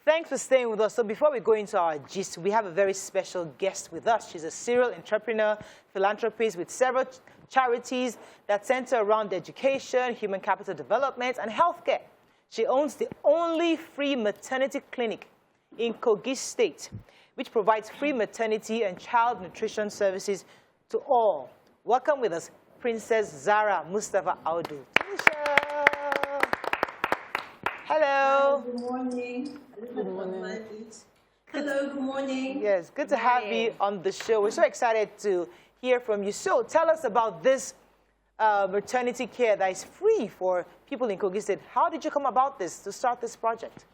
Thanks for staying with us. So before we go into our gist, we have a very special guest with us. She's a serial entrepreneur, philanthropist with several charities that center around education, human capital development, and healthcare. She owns the only free maternity clinic in Kogi State, which provides free maternity and child nutrition services to all. Welcome with us, Princess Zara Mustapha Audu. Hello. Good morning. Good morning. Hello, good morning. Yes, good to have you on the show. We're so excited to hear from you. So tell us about this maternity care that is free for people in Kogi State. How did you come about this, to start this project?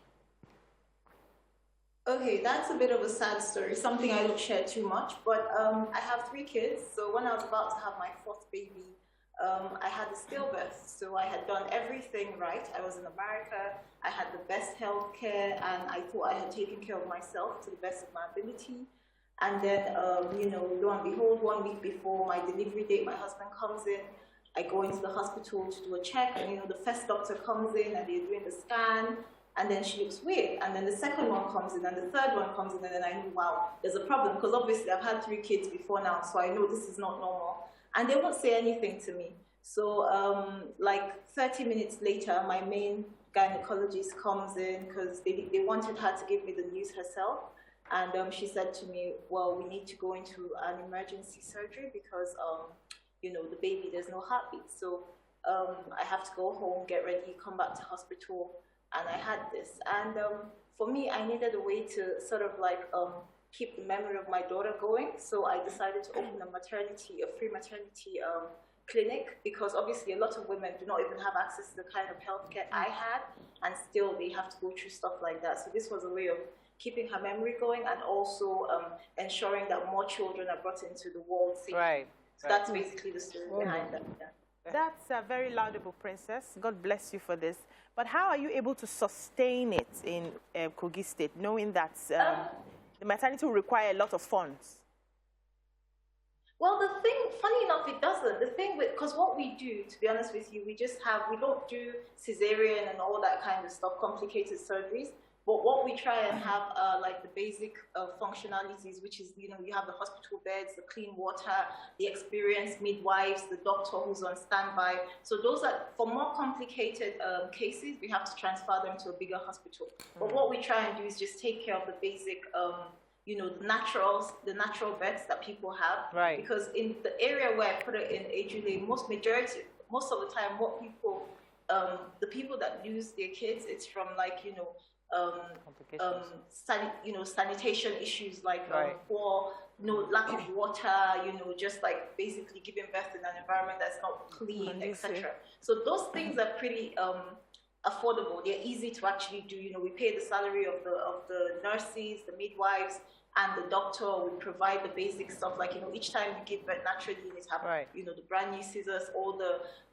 Okay, that's a bit of a sad story, something I don't share too much, but I have 3 kids. So when I was about to have my 4th baby, I had a stillbirth. So I had done everything right. I was in America. I had the best health care, and I thought I had taken care of myself to the best of my ability. And then, you know, lo and behold, 1 week before my delivery date, my husband comes in. I go into the hospital to do a check, and, you know, the first doctor comes in, and they're doing the scan, and then she looks weird. And then the second one comes in, and the third one comes in, and then I knew, wow, there's a problem, because obviously I've had 3 kids before now, so I know this is not normal. And they won't say anything to me. So like 30 minutes later, my main gynecologist comes in, because they wanted her to give me the news herself. And she said to me, well, we need to go into an emergency surgery because, you know, the baby, there's no heartbeat. So I have to go home, get ready, come back to hospital. And I had this. And for me, I needed a way to sort of like keep the memory of my daughter going. So I decided to open a free maternity clinic, because obviously a lot of women do not even have access to the kind of healthcare I had, and still they have to go through stuff like that. So this was a way of keeping her memory going, and also ensuring that more children are brought into the world safely. Right. So that's basically the story behind that. Yeah. That's very laudable, Princess. God bless you for this. But how are you able to sustain it in Kogi State, knowing that the maternity will require a lot of funds? Well, the thing, funny enough, it doesn't. The thing with, because what we do, to be honest with you, we don't do cesarean and all that kind of stuff, complicated surgeries. But what we try and have like the basic functionalities, which is, you know, you have the hospital beds, the clean water, the experienced midwives, the doctor who's on standby. So those are, for more complicated cases, we have to transfer them to a bigger hospital. But what we try and do is just take care of the basic, you know, the natural beds that people have. Right. Because in the area where I put it in Ejule, most of the time, what people, the people that lose their kids, it's from like, you know, sanitation issues like poor, lack of water, you know, just like basically giving birth in an environment that's not clean, etc. So those things are pretty affordable. They're easy to actually do. You know, we pay the salary of the nurses, the midwives, and the doctor. We provide the basic stuff, like, you know, each time you give birth naturally, you need to have, you know, the brand new scissors,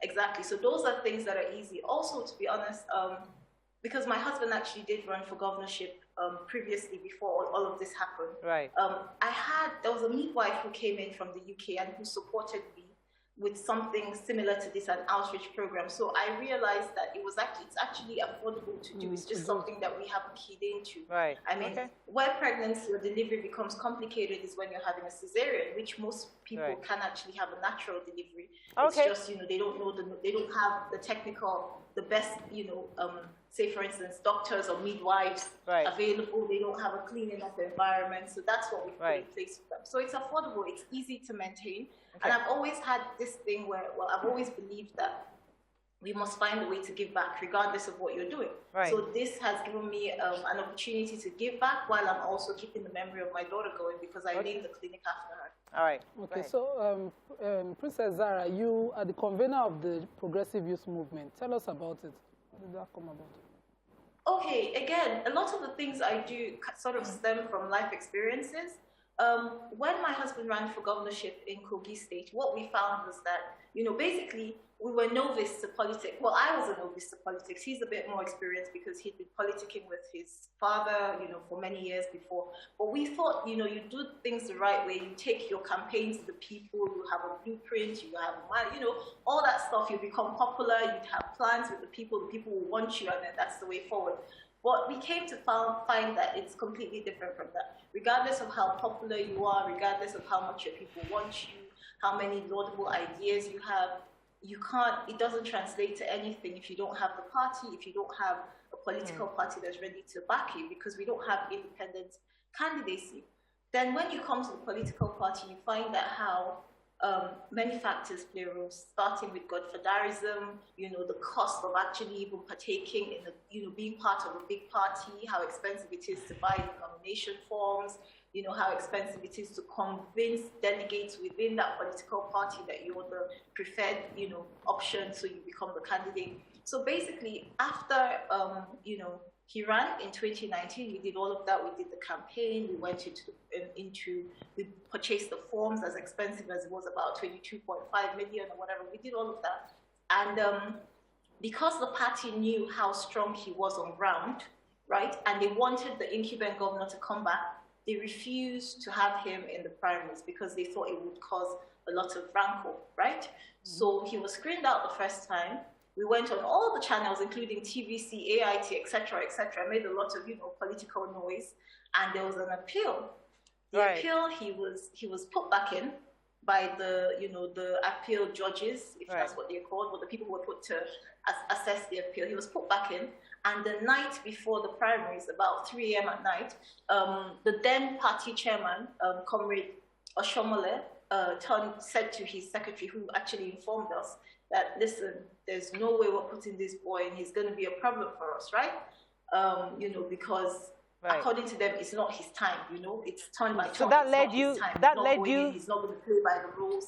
exactly. So those are things that are easy. Also, to be honest, because my husband actually did run for governorship previously before all of this happened. Right. There was a midwife who came in from the UK and who supported me with something similar to this, an outreach program. So I realized that it's actually affordable to do. It's just something that we haven't keyed into. Right. I mean, where pregnancy or delivery becomes complicated is when you're having a cesarean, which most people can actually have a natural delivery. It's just, you know, they don't have the best, you know, say for instance, doctors or midwives available. They don't have a clean enough environment. So that's what we put in place for them. So it's affordable, it's easy to maintain. And I've always had this thing where, well, I've always believed that we must find a way to give back regardless of what you're doing. So this has given me an opportunity to give back while I'm also keeping the memory of my daughter going, because I named the clinic after her. All right. Okay, so Princess Zara, you are the convener of the Progressive Youth Movement. Tell us about it. How did that come about? Okay, again, a lot of the things I do sort of stem from life experiences. When my husband ran for governorship in Kogi State, what we found was that, you know, basically we were novice to politics. Well, I was a novice to politics. He's a bit more experienced because he'd been politicking with his father, you know, for many years before. But we thought, you know, you do things the right way. You take your campaign to the people. You have a blueprint. You have, you know, all that stuff. You become popular. You'd have plans with the people. The people will want you, and then that's the way forward. But we came to find that it's completely different from that. Regardless of how popular you are, regardless of how much your people want you, how many laudable ideas you have, it doesn't translate to anything if you don't have the party, if you don't have a political party that's ready to back you, because we don't have independent candidacy. Then when you come to the political party, you find that how many factors play a role, starting with godfatherism, the cost of actually even partaking in being part of a big party, how expensive it is to buy nomination forms, how expensive it is to convince delegates within that political party that you're the preferred, option, so you become the candidate. So basically, after, he ran in 2019, we did all of that, we did the campaign, we went we purchased the forms, as expensive as it was, about 22.5 million or whatever, we did all of that. And because the party knew how strong he was on ground, right, and they wanted the incumbent governor to come back, they refused to have him in the primaries because they thought it would cause a lot of rancor, right? So he was screened out the first time. We went on all the channels, including TVC, AIT, etc., made a lot of, political noise, and there was an appeal. The appeal, he was put back in by the, the appeal judges, if that's what they're called, but the people who were put to assess the appeal. He was put back in, and the night before the primaries, about 3 a.m. at night, the then party chairman, Comrade Oshomole, said to his secretary, who actually informed us, that, listen, there's no way we're putting this boy in, he's going to be a problem for us, right? Because according to them, it's not his time, it's turned by turn. So that led you, he's not going to play by the rules.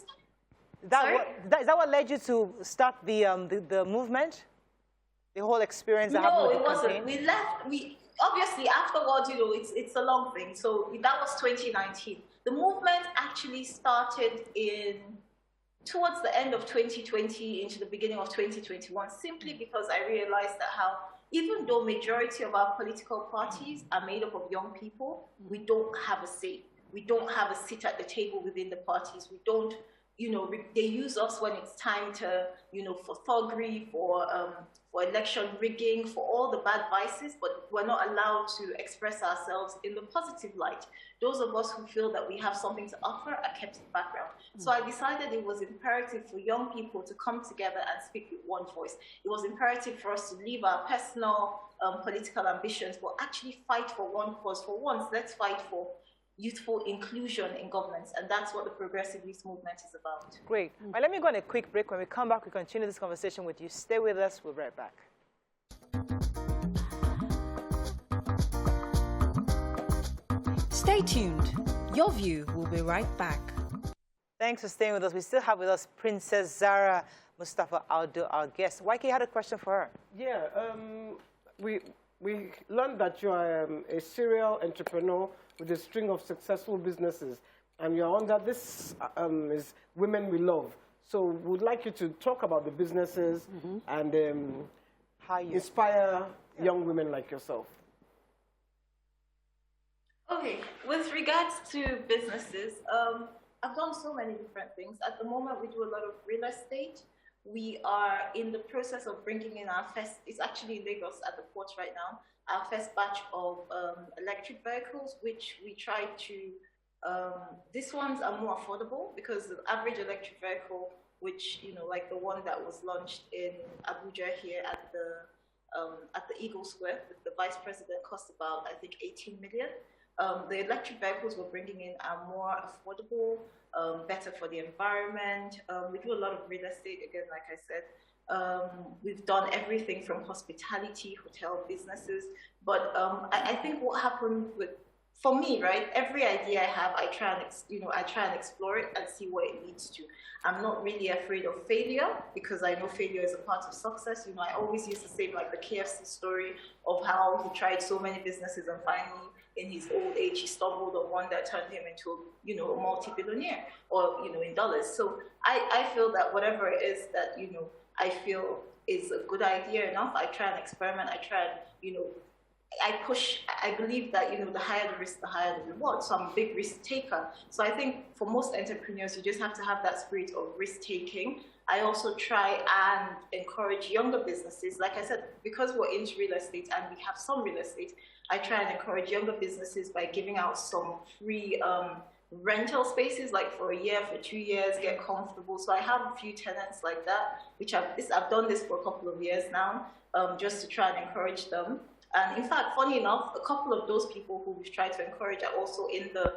Is that what led you to start the movement? The whole experience that happened with the campaign? No, it wasn't. We obviously, afterwards, it's a long thing. So that was 2019. The movement actually started towards the end of 2020 into the beginning of 2021, simply because I realized that how, even though majority of our political parties are made up of young people, we don't have a say. We don't have a seat at the table within the parties. We don't, they use us when it's time to, for thuggery, for election rigging, for all the bad vices, but we're not allowed to express ourselves in the positive light. Those of us who feel that we have something to offer are kept in the background. So I decided it was imperative for young people to come together and speak with one voice. It was imperative for us to leave our personal political ambitions, but actually fight for one cause. For once, let's fight for youthful inclusion in governance, and that's what the Progressive Youth Movement is about. Great. Well, let me go on a quick break. When we come back, we continue this conversation with you. Stay with us. We'll be right back. Stay tuned. Your View will be right back. Thanks for staying with us. We still have with us Princess Zara Mustapha Audu, our guest. YK had a question for her. Yeah, we learned that you are a serial entrepreneur with a string of successful businesses, and you're under this is Women We Love. So we'd like you to talk about the businesses and how you inspire young women like yourself. Okay, with regards to businesses, I've done so many different things. At the moment, we do a lot of real estate. We are in the process of bringing in our first, it's actually in Lagos at the port right now, our first batch of electric vehicles, which we try to, these ones are more affordable because the average electric vehicle, which, like the one that was launched in Abuja here at the Eagle Square with the vice president, cost about, I think, 18 million. The electric vehicles we're bringing in are more affordable, better for the environment. We do a lot of real estate, again, like I said. We've done everything from hospitality, hotel businesses. But I think what happened for me, right, every idea I have, I try and explore it and see what it leads to. I'm not really afraid of failure because I know failure is a part of success. I always use the same, like the KFC story of how he tried so many businesses and finally, in his old age, he stumbled on one that turned him into, a multi-billionaire or, in dollars. So I feel that whatever it is that, I feel is a good idea enough, I try and experiment, I try and, I push, I believe that, the higher the risk, the higher the reward. So I'm a big risk taker. So I think for most entrepreneurs, you just have to have that spirit of risk taking I also try and encourage younger businesses. Like I said, because we're into real estate and we have some real estate, I try and encourage younger businesses by giving out some free rental spaces, like for a year, for 2 years, get comfortable. So I have a few tenants like that, which I've done this for a couple of years now, just to try and encourage them. And in fact, funny enough, a couple of those people who we've tried to encourage are also in the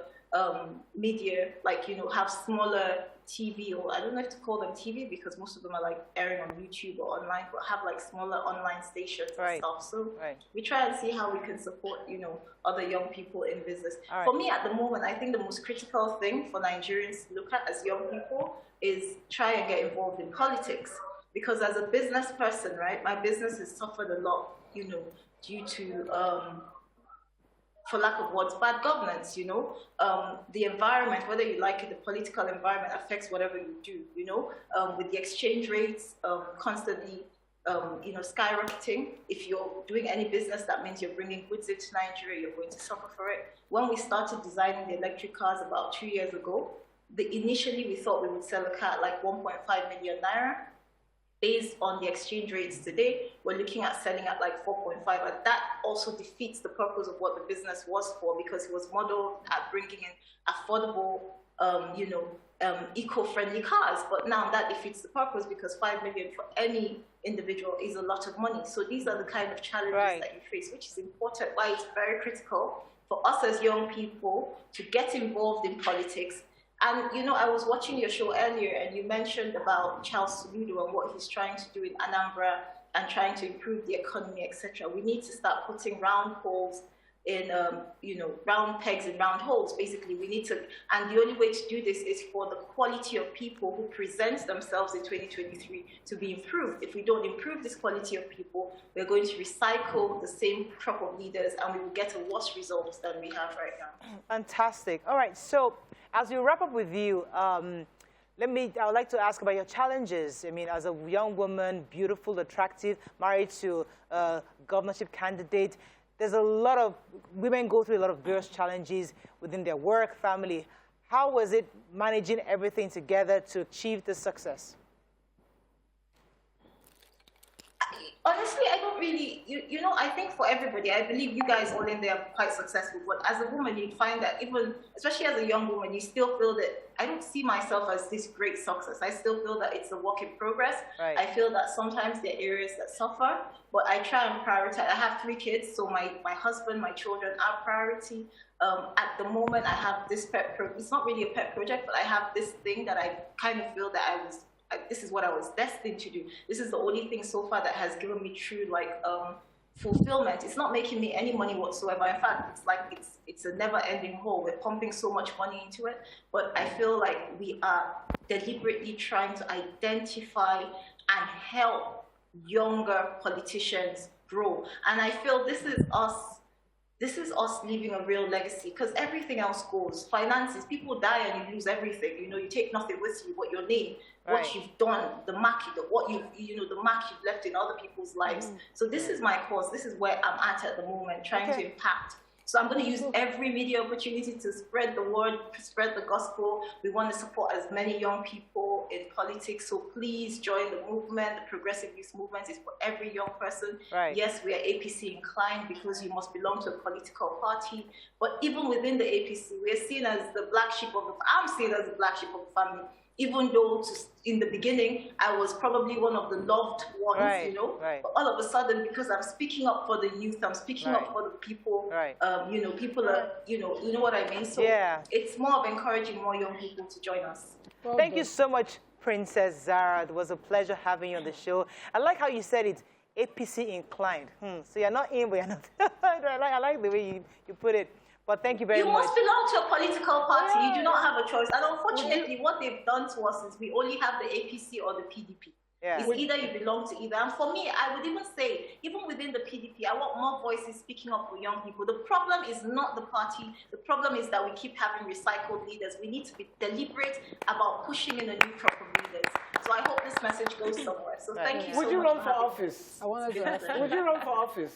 media, like, you know, have smaller TV, or I don't know if to call them TV because most of them are like airing on YouTube or online, but have like smaller online stations and stuff. So we try and see how we can support, you know, other young people in business. For me at the moment, I think the most critical thing for Nigerians to look at as young people is try and get involved in politics. Because as a business person, right, my business has suffered a lot, you know, due to for lack of words, bad governance, you know. The environment, whether you like it, the political environment affects whatever you do, you know, with the exchange rates constantly, you know, skyrocketing. If you're doing any business, that means you're bringing goods into Nigeria, you're going to suffer for it. When we started designing the electric cars about 2 years ago, initially we thought we would sell a car at like 1.5 million naira. Based on the exchange rates today, we're looking at selling at like 4.5, and that also defeats the purpose of what the business was for, because it was modeled at bringing in affordable, you know, eco-friendly cars. But now that defeats the purpose, because 5 million for any individual is a lot of money. So these are the kind of challenges that you face, which is important, why it's very critical for us as young people to get involved in politics. And, you know, I was watching your show earlier and you mentioned about Charles Soludo and what he's trying to do in Anambra and trying to improve the economy, etc. We need to start putting round holes in, you know, round pegs in round holes. Basically, we need to, and the only way to do this is for the quality of people who present themselves in 2023 to be improved. If we don't improve this quality of people, we're going to recycle the same crop of leaders and we will get a worse results than we have right now. Fantastic. All right, so as we wrap up with you, I would like to ask about your challenges. I mean, as a young woman, beautiful, attractive, married to a governorship candidate, there's a lot of, women go through a lot of various challenges within their work, family. How was it managing everything together to achieve this success? Honestly, I don't really, you know, I think for everybody, I believe you guys all in there are quite successful, but as a woman, you'd find that even, especially as a young woman, you still feel that I don't see myself as this great success. I still feel that it's a work in progress. I feel that sometimes there are areas that suffer, but I try and prioritize. I have 3 kids, so my husband, my children are priority. At the moment, I have this pet project. It's not really a pet project, but I have this thing that I kind of feel that this is what I was destined to do. This is the only thing so far that has given me true, like, fulfillment. It's not making me any money whatsoever. In fact, it's like it's a never-ending hole. We're pumping so much money into it, but I feel like we are deliberately trying to identify and help younger politicians grow. And I feel this is us leaving a real legacy, because everything else goes. Finances, people die and you lose everything. You know, you take nothing with you but your name, what you've done, the mark, the mark you've left in other people's lives. So this is my cause. This is where I'm at the moment, trying to impact. So I'm going to use every media opportunity to spread the word, spread the gospel. We want to support as many young people in politics. So please join the movement. The Progressive Youth Movement is for every young person. Yes, we are APC inclined because you must belong to a political party. But even within the APC, we are seen as the black sheep of the, I'm seen as the black sheep of the family. Even though in the beginning, I was probably one of the loved ones, you know, but all of a sudden, because I'm speaking up for the youth, I'm speaking up for the people, you know, people are, you know what I mean? So it's more of encouraging more young people to join us. Thank you so much, Princess Zara. It was a pleasure having you on the show. I like how you said it, APC inclined. So you're not in, but you're not. I like the way you put it. But thank you very much. You must belong to a political party. You do not have a choice. And unfortunately, what they've done to us is we only have the APC or the PDP. It's either you belong to either. And for me, I would even say, even within the PDP, I want more voices speaking up for young people. The problem is not the party. The problem is that we keep having recycled leaders. We need to be deliberate about pushing in a new crop of leaders. So I hope this message goes somewhere. So thank you so much. Would you run for office? I wanted to ask. Would you run for office?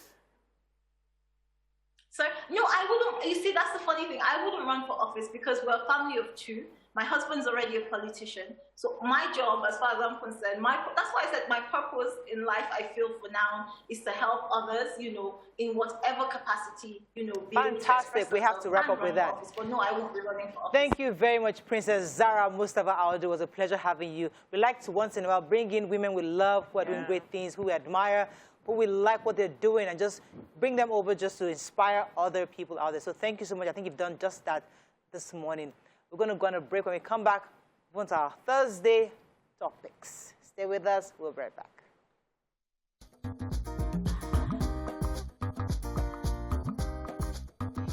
So, no, I wouldn't. You see, that's the funny thing. I wouldn't run for office because we're a family of 2. My husband's already a politician. So my job, as far as I'm concerned, that's why I said my purpose in life, I feel for now, is to help others, you know, in whatever capacity, you know. Fantastic. We have to wrap up with that. Office, but no, I won't be running for office. Thank you very much, Princess Zara Mustapha Audu. It was a pleasure having you. We like to once in a while bring in women we love, who are doing great things, who we admire, who we like what they're doing, and just bring them over just to inspire other people out there. So thank you so much. I think you've done just that this morning. We're going to go on a break. When we come back, we're on to our Thursday topics. Stay with us. We'll be right back.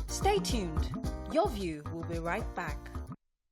Stay tuned. Your View will be right back.